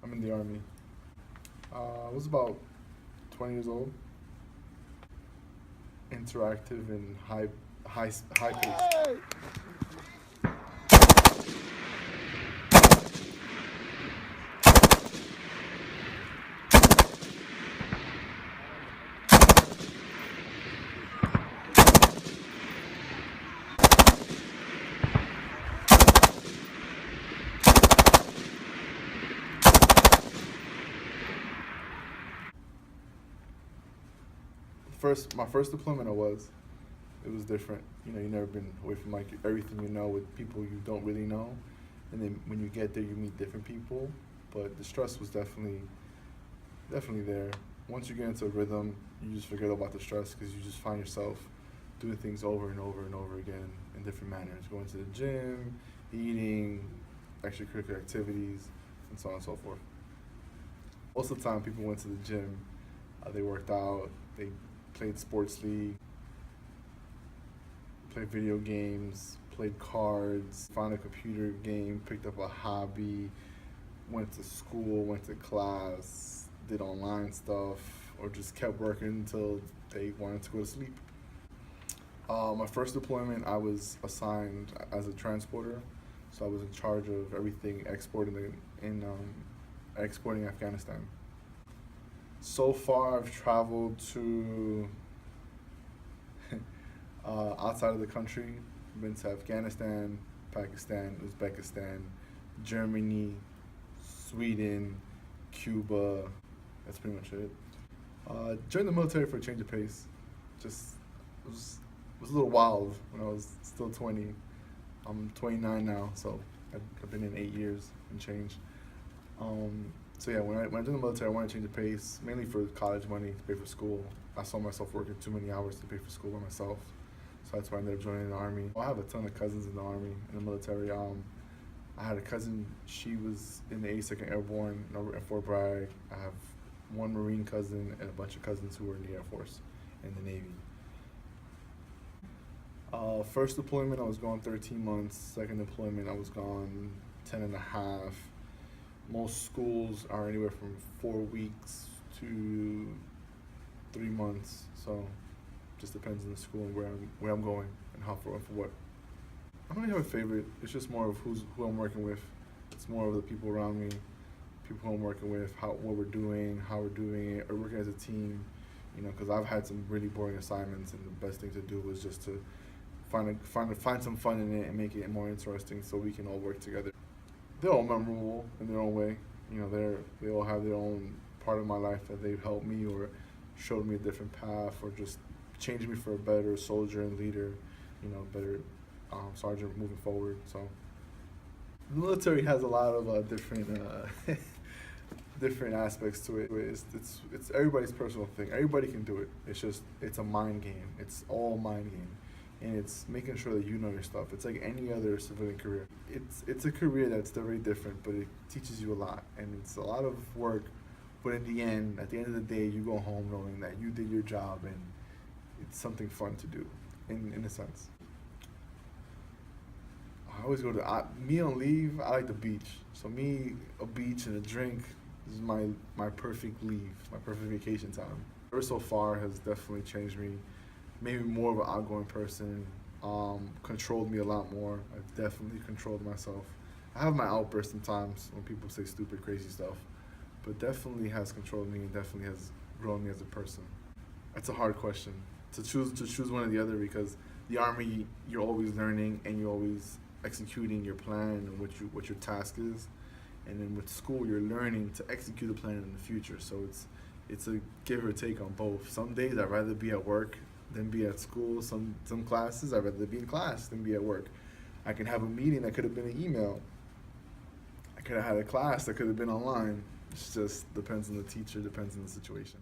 I'm in the Army. I was about 20 years old. Interactive and high paced. My first deployment, it was different. You know, you never been away from like everything you know with people you don't really know, and then when you get there, you meet different people. But the stress was definitely there. Once you get into a rhythm, you just forget about the stress because you just find yourself doing things over and over and over again in different manners. Going to the gym, eating, extracurricular activities, and so on and so forth. Most of the time, people went to the gym, they worked out, they played sports league, played video games, played cards, found a computer game, picked up a hobby, went to school, went to class, did online stuff, or just kept working until they wanted to go to sleep. My first deployment, I was assigned as a transporter, so I was in charge of everything exporting exporting Afghanistan. So far, I've traveled to outside of the country. I've been to Afghanistan, Pakistan, Uzbekistan, Germany, Sweden, Cuba. That's pretty much it. Joined the military for a change of pace. Just it was a little wild when I was still 20. I'm 29 now, so I've been in 8 years and change. So yeah, when I joined the military, I wanted to change the pace, mainly for college money to pay for school. I saw myself working too many hours to pay for school by myself, so that's why I ended up joining the Army. I have a ton of cousins in the Army, in the military. I had a cousin, she was in the 82nd Airborne at Fort Bragg. I have one Marine cousin and a bunch of cousins who were in the Air Force and the Navy. First deployment, I was gone 13 months. Second deployment, I was gone 10 and a half. Most schools are anywhere from 4 weeks to 3 months, so just depends on the school and where I'm going and how far and for what. I don't really have a favorite. It's just more of who I'm working with. It's more of the people around me, people who I'm working with, what we're doing, how we're doing it, or working as a team. You know, because I've had some really boring assignments, and the best thing to do was just to find some fun in it and make it more interesting, so we can all work together. They're all memorable in their own way. You know, they all have their own part of my life that they've helped me or showed me a different path or just changed me for a better soldier and leader. You know, better sergeant moving forward. So the military has a lot of different different aspects to it. It's everybody's personal thing. Everybody can do it. It's a mind game. It's all mind game. And it's making sure that you know your stuff. It's like any other civilian career. It's a career that's very different, but it teaches you a lot, and it's a lot of work. But at the end of the day, you go home knowing that you did your job, and it's something fun to do, in a sense. I always go to me on leave. I like the beach. So me, a beach and a drink is my perfect leave, my perfect vacation time. So far has definitely changed me. Made me more of an outgoing person, controlled me a lot more. I've definitely controlled myself. I have my outbursts sometimes when people say stupid, crazy stuff, but definitely has controlled me and definitely has grown me as a person. That's a hard question, to choose one or the other, because the Army, you're always learning and you're always executing your plan and what your task is. And then with school, you're learning to execute a plan in the future. So it's a give or take on both. Some days I'd rather be at work than be at school. Some classes I'd rather be in class than be at work. I can have a meeting that could have been an email. I could have had a class that could have been online. It just depends on the teacher, depends on the situation.